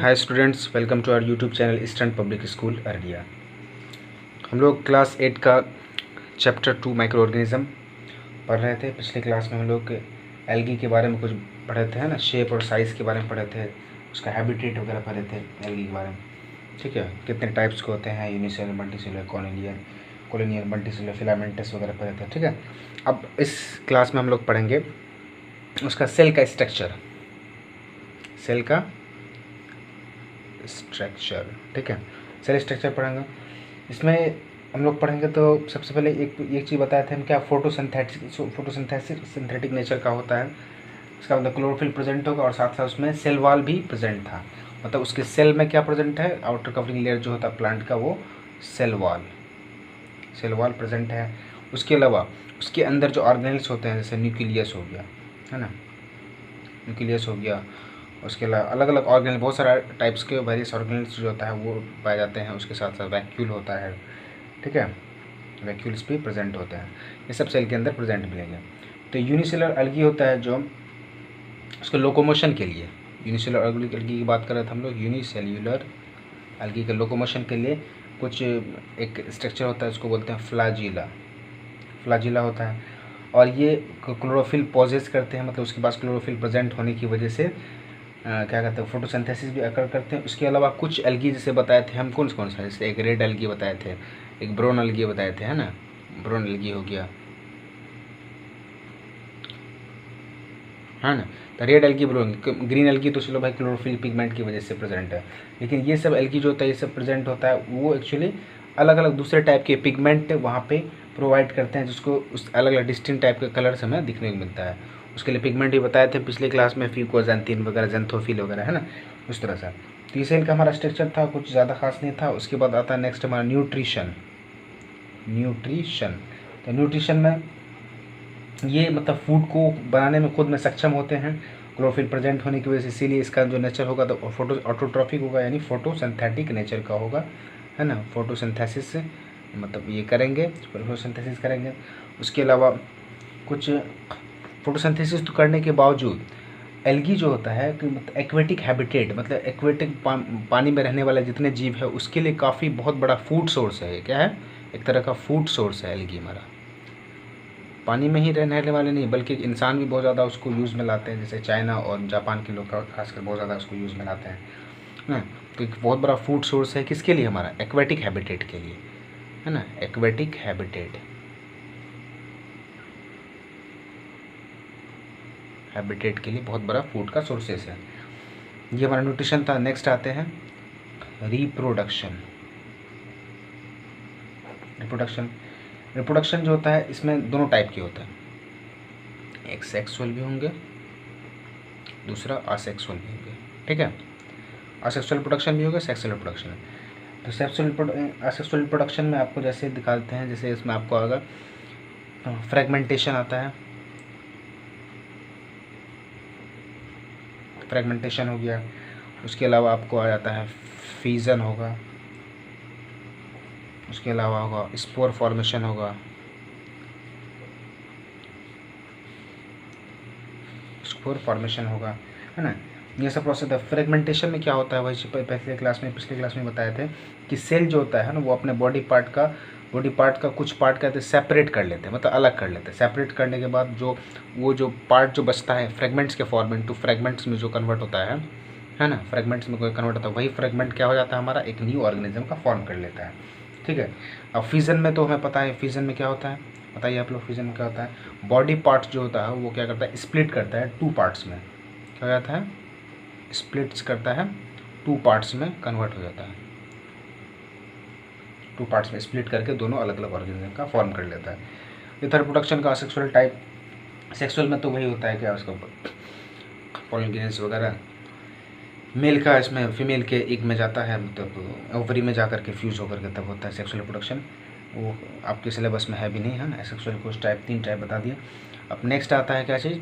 Hi students, welcome to our YouTube channel Eastern Public School Araria. हम लोग class 8 का chapter 2 micro organism पढ़ रहे थे। पिछले क्लास में हम लोग एल्गी के बारे में कुछ पढ़े थे, है ना, शेप और साइज़ के बारे में पढ़े थे, उसका हैबिटेट वगैरह पढ़े थे एल्गी के बारे में। ठीक है, कितने टाइप्स के होते हैं, unicellular, multicellular, colonial, multicellular, filamentous वगैरह पढ़े थे। ठीक है, अब इस क्लास में हम लोग पढ़ेंगे उसका सेल का स्ट्रक्चर, सेल का स्ट्रक्चर। ठीक है, सेल स्ट्रक्चर पढ़ेंगे। इसमें हम लोग पढ़ेंगे तो सबसे पहले एक चीज़ बताए थे हम, क्या फोटोसिंथेटिक नेचर का होता है। इसका मतलब क्लोरोफिल प्रेजेंट होगा और साथ साथ उसमें सेल वॉल भी प्रेजेंट था। मतलब उसके सेल में क्या प्रेजेंट है, आउटर कवरिंग लेयर जो होता है प्लांट का, वो सेल वॉल प्रेजेंट है। उसके अलावा उसके अंदर जो ऑर्गेनेल्स होते हैं, जैसे न्यूक्लियस हो गया, है ना, न्यूक्लियस हो गया। उसके अलावा अलग अलग ऑर्गेनल, बहुत सारा टाइप्स के वेरियस ऑर्गेनल्स जो होता है वो पाए जाते हैं। उसके साथ साथ वैक्यूल होता है। ठीक है, वैक्यूल्स भी प्रेजेंट होते हैं। ये सब सेल के अंदर प्रेजेंट मिलेंगे। तो यूनिसेलुलर एल्गी होता है जो उसके लोकोमोशन के लिए, यूनिसेलुलर एल्गी की बात कर रहे थे हम लोग। यूनिसेल्युलर एल्गी के लोकोमोशन के लिए कुछ एक स्ट्रक्चर होता है, उसको बोलते हैं फ्लाजिला होता है। और ये क्लोरोफिल पॉजेस करते हैं, मतलब उसके पास क्लोरोफिल प्रेजेंट होने की वजह से क्या कहते हैं, फोटोसिंथेसिस भी अकर करते हैं। उसके अलावा कुछ एल्गी जैसे बताए थे हम, कौन सा, जैसे एक रेड एल्गी बताए थे, एक ब्राउन एल्गी बताए थे, है ना, ब्राउन एल्गी हो गया, है ना। तो red algae, brown, green algae तो चलो भाई क्लोरोफिल पिगमेंट की वजह से प्रेजेंट है। लेकिन ये सब एल्गी जो होता है, ये सब प्रेजेंट होता है, वो एक्चुअली अलग अलग दूसरे टाइप के पिगमेंट वहाँ पे प्रोवाइड करते हैं, जिसको उस अलग अलग डिस्टिंक्ट टाइप के कलर्स हमें दिखने को मिलता है। उसके लिए पिगमेंट भी बताए थे पिछले क्लास में, फ्यूकोजेंथिन वगैरह, जेंथोफिल वगैरह, है ना, उस तरह से। तो ये सेल का हमारा स्ट्रक्चर था, कुछ ज़्यादा खास नहीं था। उसके बाद आता है नेक्स्ट हमारा न्यूट्रिशन। तो न्यूट्रिशन में ये मतलब फूड को बनाने में खुद में सक्षम होते हैं क्लोरोफिल प्रेजेंट होने की वजह से। इसीलिए इसका जो नेचर होगा तो ऑटोट्रॉफिक होगा, यानी फोटोसिंथेटिक नेचर का होगा, है ना। फोटोसिंथेसिस से मतलब ये करेंगे, फोटोसिंथेसिस करेंगे। उसके अलावा कुछ फोटोसिंथेसिस तो करने के बावजूद एल्गी जो होता है कि मतलब एक्वेटिक हैबिटेट, मतलब एक्वेटिक पानी में रहने वाले जितने जीव है उसके लिए काफ़ी बहुत बड़ा फूड सोर्स है। क्या है, एक तरह का फूड सोर्स है एल्गी हमारा। पानी में ही रहने वाले नहीं, बल्कि इंसान भी बहुत ज़्यादा उसको यूज़ में लाते हैं, जैसे चाइना और जापान के लोग खासकर बहुत ज़्यादा उसको यूज़ में लाते हैं ना। तो एक बहुत बड़ा फूड सोर्स है किसके लिए, हमारा एक्वेटिक हैबिटेट के लिए, है ना, एक्वेटिक हैबिटेट के लिए बहुत बड़ा फूड का सोर्सेस है। ये हमारा न्यूट्रिशन था। नेक्स्ट आते हैं रिप्रोडक्शन। रिप्रोडक्शन जो होता है, इसमें दोनों टाइप के होता है, एक सेक्सुअल भी होंगे, दूसरा असेक्सुअल भी होंगे। ठीक है, असेक्सुअल रिप्रोडक्शन भी होगा, सेक्सुअल रिप्रोडक्शन है। तो असेक्सुअल रिप्रोडक्शन में आपको जैसे दिखाते हैं, जैसे इसमें आपको आएगा फ्रेगमेंटेशन आता है, फ्रेगमेंटेशन हो गया। उसके अलावा आपको आ जाता है फीजन होगा, उसके अलावा होगा स्पोर फॉर्मेशन होगा, है ना। ये सब प्रोसेस है। फ्रेगमेंटेशन में क्या होता है, वही पिछले क्लास में बताए थे कि सेल जो होता है ना, वो अपने बॉडी पार्ट का कुछ पार्ट कहते हैं सेपरेट कर लेते हैं, मतलब अलग कर लेते हैं। सेपरेट करने के बाद जो पार्ट जो बचता है फ्रेगमेंट्स के फॉर्म में, टू फ्रेगमेंट्स में जो कन्वर्ट होता है ना, फ्रेगमेंट्स में कोई कन्वर्ट होता है, वही फ्रेगमेंट क्या हो जाता है, हमारा एक न्यू ऑर्गेनिज्म का फॉर्म कर लेता है। ठीक है, अब फ्यूजन में तो हमें पता है, फ्यूजन में क्या होता है, बताइए आप लोग, फ्यूजन में क्या होता है, बॉडी पार्ट जो होता है वो क्या करता है, स्प्लिट करता है टू पार्ट्स में, क्या हो जाता है, स्प्लिट्स करता है, टू पार्ट्स में कन्वर्ट हो जाता है, टू पार्ट्स में स्प्लिट करके दोनों अलग अलग ऑर्गेनिज्म का फॉर्म कर लेता है। ये था रिप्रोडक्शन का सेक्सुअल टाइप। सेक्सुअल में तो वही होता है, क्या उसका पॉलिनेशन वगैरह, मेल का इसमें फीमेल के एग में जाता है, मतलब ओवरी में जाकर के फ्यूज़ होकर के तब होता है सेक्सुअल रिप्रोडक्शन। वो आपके सिलेबस में है भी नहीं, है ना। सेक्सुअल को तीन टाइप बता दिया। अब नेक्स्ट आता है क्या चीज़,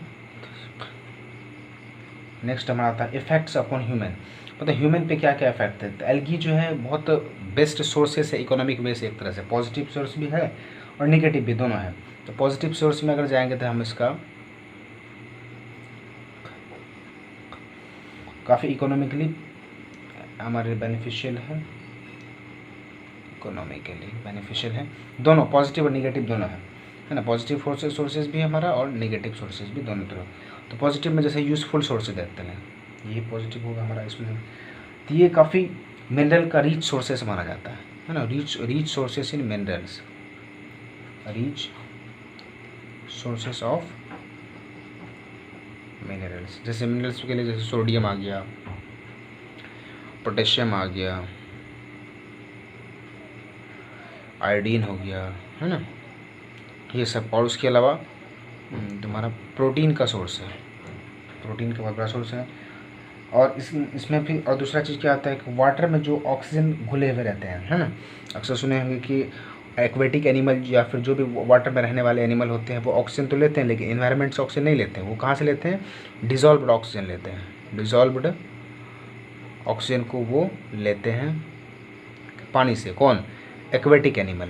नेक्स्ट हमारा आता है इफेक्ट्स अपॉन ह्यूमन, मतलब ह्यूमन पे क्या क्या इफेक्ट है। तो एल्गी जो है बहुत बेस्ट सोर्सेस है इकोनॉमिक वे से, एक तरह से पॉजिटिव सोर्स भी है और निगेटिव भी, दोनों है। तो पॉजिटिव सोर्स में अगर जाएंगे तो हम इसका काफ़ी इकोनॉमिकली हमारे बेनिफिशियल है, इकोनॉमिकली बेनिफिशियल है, दोनों पॉजिटिव और निगेटिव दोनों है ना। पॉजिटिव सोर्सेज भी हमारा और नेगेटिव सोर्सेज भी दोनों तरह। तो पॉजिटिव में जैसे यूज़फुल सोर्सेज देखते हैं, ये पॉजिटिव होगा हमारा इसमें। तो ये काफ़ी मिनरल का रीच सोर्सेस माना जाता है ना। Reach sources in minerals, reach sources of minerals. जैसे मिनरल्स के लिए जैसे सोडियम आ गया, पोटेशियम आ गया, आयोडीन हो गया, है ना, ये सब। और उसके अलावा तुम्हारा प्रोटीन का सोर्स है, प्रोटीन का बहुत बड़ा सोर्स है। और इसमें भी और दूसरा चीज़ क्या आता है कि वाटर में जो ऑक्सीजन घुले हुए रहते हैं, है ना। अक्सर सुने होंगे कि एक्वेटिक एनिमल या फिर जो भी वाटर में रहने वाले एनिमल होते हैं वो ऑक्सीजन तो लेते हैं, लेकिन एनवायरनमेंट से ऑक्सीजन नहीं लेते हैं। वो कहाँ से लेते हैं? डिज़ोल्व्ड ऑक्सीजन लेते हैं। डिज़ोल्व्ड ऑक्सीजन को वो लेते हैं पानी से। कौन? एक्वेटिक एनिमल,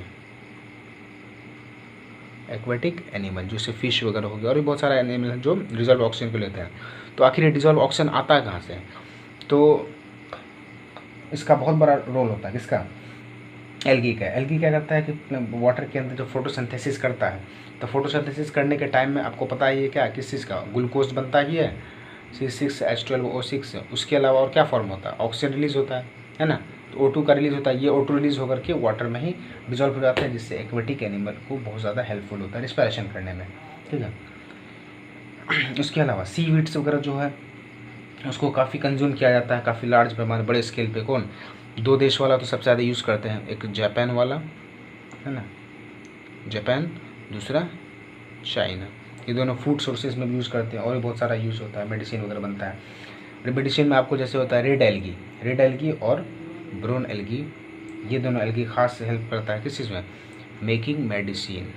एक्वेटिक एनिमल जैसे फिश वगैरह हो गया, और भी बहुत सारा एनिमल है जो डिज़ोल्व ऑक्सीजन को लेते हैं। तो आखिर ये डिज़ोल्व ऑक्सीजन आता है कहाँ से? तो इसका बहुत बड़ा रोल होता है किसका? एल्गी का। एल्गी क्या करता है कि वाटर के अंदर जो फोटोसिंथेसिस करता है, तो फोटोसिंथेसिस करने के टाइम में आपको पता ही है क्या, किस चीज़ का? ग्लूकोज बनता ही है, C6H12O6। उसके अलावा और क्या फॉर्म होता है? ऑक्सीजन रिलीज होता है ना। तो O2 का रिलीज होता है, ये O2 रिलीज होकर के वाटर में ही डिजॉल्व हो जाता है, जिससे एक्वेटिक एनिमल को बहुत ज़्यादा हेल्पफुल होता है रिस्पिरेशन करने में, ठीक है। उसके अलावा सीवीड्स वगैरह जो है उसको काफ़ी कंज्यूम किया जाता है, काफ़ी लार्ज पैमाने बड़े स्केल पे। कौन? दो देश वाला तो सबसे ज़्यादा यूज़ करते हैं, एक जापान वाला है ना, जापान, दूसरा चाइना। ये दोनों फूड सोर्सेज में भी यूज़ करते हैं, और भी बहुत सारा यूज़ होता है, मेडिसिन वगैरह बनता है। मेडिसिन में आपको जैसे होता है रेड एल्गी और ब्राउन एल्गी, ये दोनों एल्गी खास हेल्प करता है किस चीज़ में? मेकिंग मेडिसिन,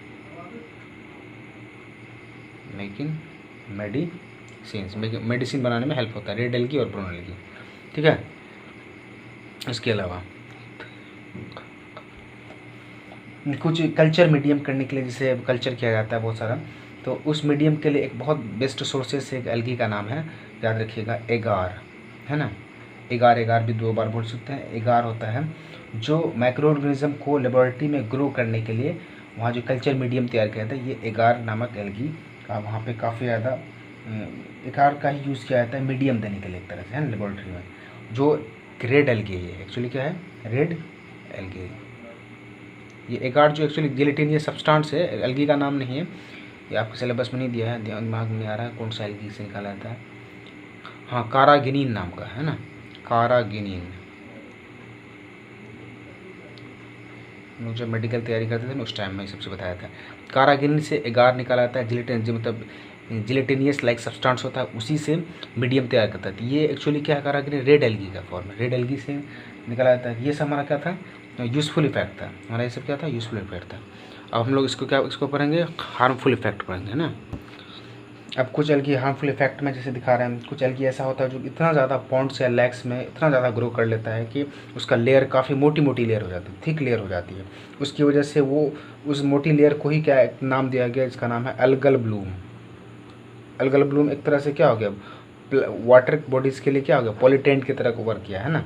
मेकिंग मेडिसिन बनाने में हेल्प होता है, रेड एल्गी और ब्राउन एल्गी, ठीक है। इसके अलावा कुछ कल्चर मीडियम करने के लिए, जैसे कल्चर किया जाता है बहुत सारा, तो उस मीडियम के लिए एक बहुत बेस्ट सोर्सेज से एक एल्गी का नाम है, याद रखिएगा, एगार, है ना। एगार भी 2 बार बोल सकते हैं। एगार होता है जो माइक्रो ऑर्गेनिज्म को लेबोरेटरी में ग्रो करने के लिए वहाँ जो कल्चर मीडियम तैयार किया था, ये एगार नामक एल्गी का वहाँ पे काफ़ी ज़्यादा एगार का ही यूज़ किया जाता है मीडियम देने के लिए एक तरह से, है ना, लेबोरेटरी में। जो रेड एल्गी है, एक्चुअली क्या है? Red algae. ये एगार जो एक्चुअली जिलेटिनियस सब्सटेंस है, एल्गी का नाम नहीं है, ये आपके सिलेबस में नहीं दिया है, दिमाग में नहीं आ रहा है कौन सा एल्गी से निकाला जाता है। हाँ, कारागिनीन नाम का है ना, कारागिनीन। मुझे मेडिकल तैयारी करते थे ना उस टाइम में सबसे बताया था। कारागिनीन से एगार निकाला जाता है, मतलब जिलेटिनियस लाइक सब्सटेंस होता है, उसी से मीडियम तैयार करता है। ये एक्चुअली क्या है? कारागिनीन रेड एल्गी का फॉर्म है, रेड एल्गी से निकाला जाता है। ये सब हमारा क्या था? यूज़फुल इफेक्ट था हमारा, ये सब क्या था? यूज़फुल इफेक्ट था। अब हम लोग इसको पढ़ेंगे, हार्मफुल इफेक्ट पढ़ेंगे, है ना। अब कुछ एल्गी हार्मफुल इफेक्ट में जैसे दिखा रहे हैं, कुछ एल्गी ऐसा होता है जो इतना ज़्यादा पॉन्ड्स या लैक्स में इतना ज़्यादा ग्रो कर लेता है कि उसका लेयर काफ़ी मोटी लेयर हो जाती है, थिक लेयर हो जाती है। उसकी वजह से वो उस मोटी लेयर को ही क्या नाम दिया गया, इसका नाम है अल्गल ब्लूम। अल्गल ब्लूम एक तरह से क्या हो गया? वाटर बॉडीज़ के लिए क्या हो गया? पॉलिटेंट की तरह वर्क किया, है ना,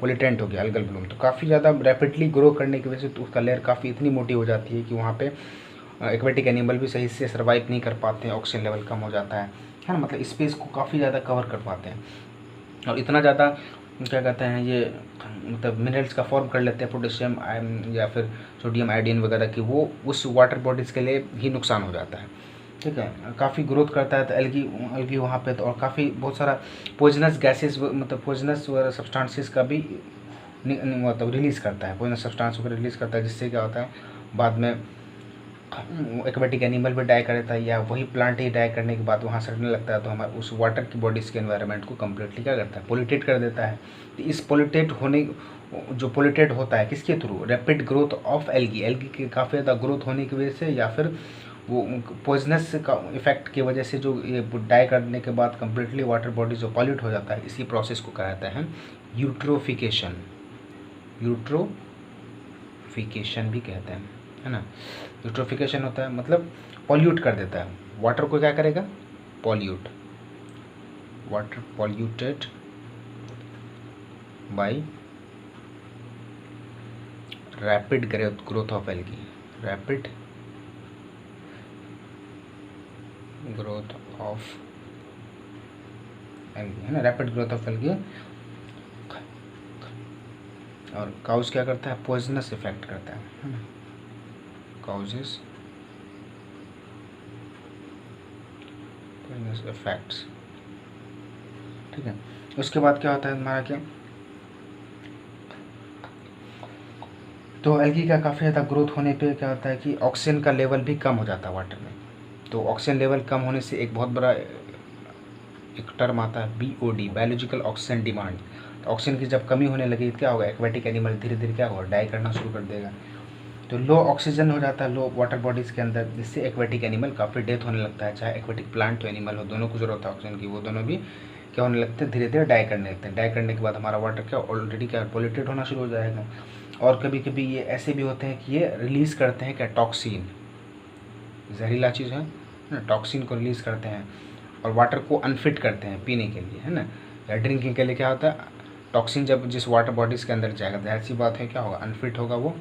पॉलिटेंट हो गया अल्गल ब्लूम। तो काफ़ी ज़्यादा रैपिडली ग्रो करने की वजह से तो उसका लेयर काफ़ी इतनी मोटी हो जाती है कि वहाँ पे एक्वेटिक एनिमल भी सही से सर्वाइव नहीं कर पाते हैं, ऑक्सीजन लेवल कम हो जाता है ना, मतलब स्पेस को काफ़ी ज़्यादा कवर कर पाते हैं। और इतना ज़्यादा क्या कहते हैं, ये मतलब मिनरल्स का फॉर्म कर लेते हैं, पोटेशियम या फिर सोडियम आयोडीन वगैरह की, वो उस वाटर बॉडीज़ के लिए ही नुकसान हो जाता है, ठीक है। काफ़ी ग्रोथ करता है तो एल्गी वहाँ पे, तो और काफ़ी बहुत सारा पॉइजनस गैसेस, मतलब पॉइजनस वगैरह सब्सटेंसेस का भी मतलब रिलीज़ करता है, पॉइजनस सब्सटेंस वगैरह रिलीज़ करता है, जिससे क्या होता है बाद में एक्वेटिक एनिमल भी डाई कर देता है, या वही प्लांट ही डाई करने के बाद वहाँ सड़ने लगता है, तो हमारे उस वाटर की बॉडीज़ के एनवायरनमेंट को कम्प्लीटली क्या करता है? पोल्यूटेट कर देता है। तो इस जो पोल्यूटेट होता है किसके through? Rapid growth of algae के काफ़ी ज़्यादा ग्रोथ होने की वजह से, या फिर वो पॉइजनस का इफेक्ट की वजह से, जो ये डाई करने के बाद कम्प्लीटली वाटर बॉडी जो पॉल्यूट हो जाता है, इसी प्रोसेस को कहते हैं यूट्रोफिकेशन। यूट्रोफिकेशन भी कहते हैं, है ना। यूट्रोफिकेशन होता है मतलब पॉल्यूट कर देता है वाटर को, क्या करेगा? Pollute, water polluted by rapid growth of algae, rapid growth of algae है ना, रैपिड ग्रोथ ऑफ एल्गी। और काउज क्या करता है, पॉइजनस इफेक्ट करता है ना, काउजेस पॉइजनस इफेक्ट्स, ठीक है। उसके बाद क्या होता है हमारा, क्या तो एल्गी का काफ़ी ज़्यादा ग्रोथ होने पे क्या होता है कि ऑक्सीजन का लेवल भी कम हो जाता है वाटर में। तो ऑक्सीजन लेवल कम होने से एक बहुत बड़ा एक टर्म आता है BOD, बायोलॉजिकल ऑक्सीजन डिमांड। तो ऑक्सीजन की जब कमी होने लगी तो क्या होगा, एक्वेटिक एनिमल धीरे धीरे क्या होगा, डाई करना शुरू कर देगा। तो लो ऑक्सीजन हो जाता है लो वाटर बॉडीज़ के अंदर, जिससे एक्वेटिक एनिमल काफ़ी डेथ होने लगता है। चाहे एक्वेटिक प्लांट हो एनिमल हो, दोनों को जरूरत है ऑक्सीजन की, वो दोनों भी क्या होने लगते हैं, धीरे धीरे डाई करने लगते हैं। डाई करने के बाद हमारा वाटर क्या ऑलरेडी क्या पोल्यूटेड होना शुरू हो जाएगा। और कभी कभी ये ऐसे भी होते हैं कि ये रिलीज़ करते हैं क्या, टॉक्सिन, जहरीला चीज़ है ना, टॉक्सिन को रिलीज़ करते हैं और वाटर को अनफिट करते हैं पीने के लिए, है ना, या ड्रिंकिंग के लिए। क्या होता है, टॉक्सिन जब जिस वाटर बॉडीज़ के अंदर जाएगा, जाहिर सी बात है क्या होगा, अनफिट होगा वो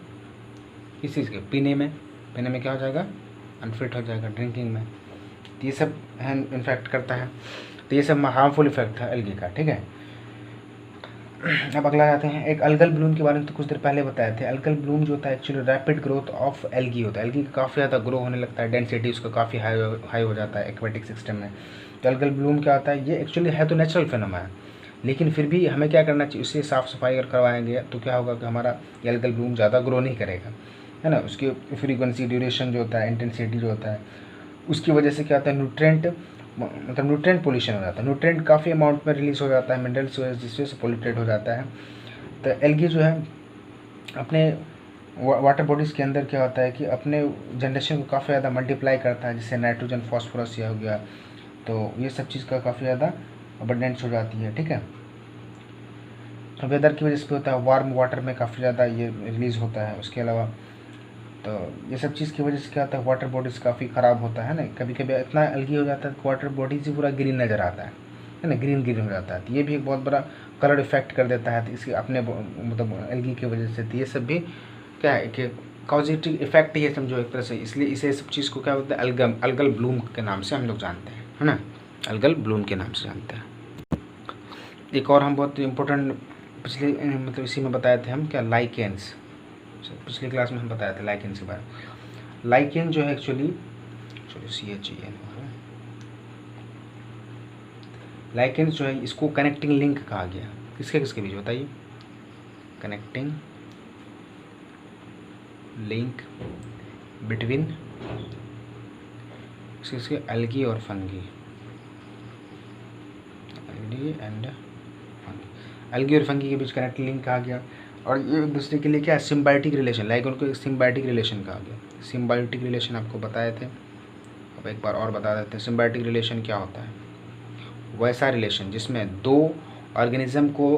किस चीज़ के, पीने में क्या हो जाएगा, अनफिट हो जाएगा ड्रिंकिंग में। तो ये सब इन्फेक्ट करता है। तो ये सब हार्मफुल इफेक्ट था एल्गी का, ठीक है। अब अगला जाते हैं, एक अलगल ब्लूम के बारे में तो कुछ देर पहले बताए थे। अलगल ब्लूम जो होता है actually rapid growth of algae होता है। एल्गी का काफ़ी ज़्यादा ग्रो होने लगता है, डेंसिटी उसका काफ़ी हाई हो जाता है एक्वेटिक सिस्टम में। तो अलगल ब्लूम क्या होता है, ये एक्चुअली है तो नेचुरल फिनोमेना है, लेकिन फिर भी हमें क्या करना चाहिए, उससे साफ़ सफाई अगर करवाएंगे तो क्या होगा कि हमारा अलगल ब्लूम ज़्यादा ग्रो नहीं करेगा, है ना। उसकी फ्रीक्वेंसी, ड्यूरेशन जो होता है, इंटेंसिटी जो होता है, उसकी वजह से क्या होता है, न्यूट्रेंट पोल्यूशन हो जाता है। न्यूट्रेंट काफ़ी अमाउंट में रिलीज़ हो जाता है मिनरल्स, जिसकी वजह से पोल्यूटेड हो जाता है। तो एल्गी जो है अपने वाटर बॉडीज़ के अंदर क्या होता है कि अपने जनरेशन को काफ़ी ज़्यादा मल्टीप्लाई करता है, जिससे नाइट्रोजन, फॉस्फोरस यह हो गया, तो ये सब चीज़ का काफ़ी ज़्यादा अबंडेंस हो जाती है, ठीक है। तो वेदर की वजह से भी होता है, वार्म वाटर में काफ़ी ज़्यादा ये रिलीज़ होता है। उसके अलावा तो ये सब चीज़ की वजह से क्या होता है, वाटर बॉडीज़ काफ़ी ख़राब होता है ना। कभी कभी इतना एल्गी हो जाता है कि वाटर बॉडीज़ ही पूरा ग्रीन नज़र आता है ना, ग्रीन हो जाता है। तो ये भी एक बहुत बड़ा कलर इफेक्ट कर देता है, तो इसके अपने मतलब एल्गी की वजह से। तो ये सब भी क्या है कि कॉजिटिव इफेक्ट ही समझो एक तरह से, इसलिए इसे सब चीज़ को क्या बोलते हैं, अलगल ब्लूम के नाम से हम लोग जानते हैं, है ना, अलगल ब्लूम के नाम से जानते हैं। एक और हम बहुत इम्पोर्टेंट पिछले मतलब इसी में बताए थे हम, क्या, लाइकेंस। पिछली क्लास में हम बताए थे लाइकेंस के बारे में। लाइकेन जो है एक्चुअली CHEN, लाइकेंस जो है इसको कनेक्टिंग लिंक कहा गया। किसके किसके बीच बताइए, कनेक्टिंग लिंक बिटवीन किसके, एल्गी और फंगी, एल्गी और फंगी के बीच कनेक्टिंग लिंक कहा गया। और ये एक दूसरे के लिए क्या है, सिम्बायोटिक रिलेशन, लाइक उनको एक सिम्बायोटिक रिलेशन कहा गया। सिम्बायोटिक रिलेशन आपको बताए थे, अब एक बार और बता देते हैं। सिम्बायोटिक रिलेशन क्या होता है, वैसा रिलेशन जिसमें दो ऑर्गेनिज्म को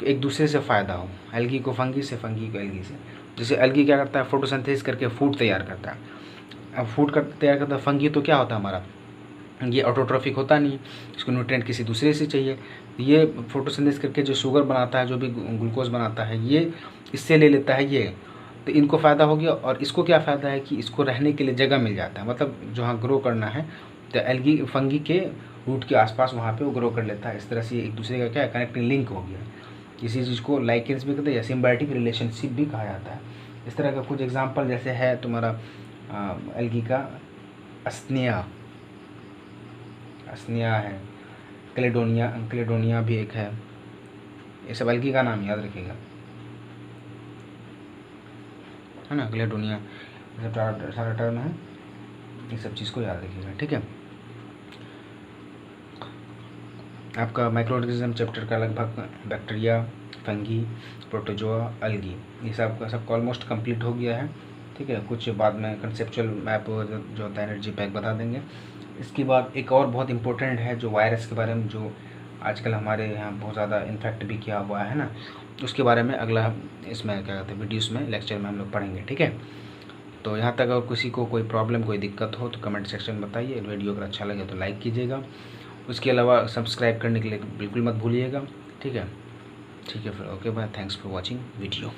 एक दूसरे से फ़ायदा हो, एल्गी को फंगी से, फंगी को एल्गी से। जैसे एल्गी क्या करता है, फोटोसिंथेसिस करके फूड तैयार करता है। अब फूड तैयार करता है, फंगी तो क्या होता है हमारा, ये ऑटोट्रॉफिक होता नहीं, इसको न्यूट्रिएंट किसी दूसरे से चाहिए। ये फोटोसिंथेसिस करके जो शुगर बनाता है, जो भी ग्लूकोज बनाता है, ये इससे ले लेता है ये, तो इनको फ़ायदा हो गया। और इसको क्या फ़ायदा है कि इसको रहने के लिए जगह मिल जाता है, मतलब जहाँ ग्रो करना है तो एल्गी फंगी के रूट के आसपास वहाँ पे वो ग्रो कर लेता है। इस तरह से एक दूसरे का क्या है, कनेक्टिंग लिंक हो गया। इसी चीज़ को लाइकेंस भी कहते हैं या सिम्बायोटिक रिलेशनशिप भी कहा जाता है। इस तरह का कुछ एग्जांपल जैसे है तुम्हारा एल्गी का अस्निया है, क्लेडोनिया भी एक है। ये सब एल्गी का नाम याद रखिएगा, है ना, क्लेडोनिया सारा टर्म है, ये सब चीज़ को याद रखिएगा, ठीक है। आपका माइक्रोऑर्गेनिज्म चैप्टर का लगभग बैक्टीरिया, फंगी, प्रोटोजोआ, एल्गी, ये सब का सबका ऑलमोस्ट कंप्लीट हो गया है, ठीक है। कुछ बाद में कंसेप्चुअल मैप जो होता है एनर्जी पैक बता देंगे। इसके बाद एक और बहुत इंपॉर्टेंट है जो वायरस के बारे में, जो आजकल हमारे यहाँ बहुत ज़्यादा इन्फेक्ट भी किया हुआ है ना, उसके बारे में अगला इसमें क्या कहते हैं वीडियोस में, लेक्चर में हम लोग पढ़ेंगे, ठीक है। तो यहाँ तक अगर किसी को कोई प्रॉब्लम, कोई दिक्कत हो तो कमेंट सेक्शन में बताइए। वीडियो अगर अच्छा लगे तो लाइक कीजिएगा। उसके अलावा सब्सक्राइब करने के लिए बिल्कुल मत भूलिएगा, ठीक है। ठीक है फिर, okay bye, thanks for watching video.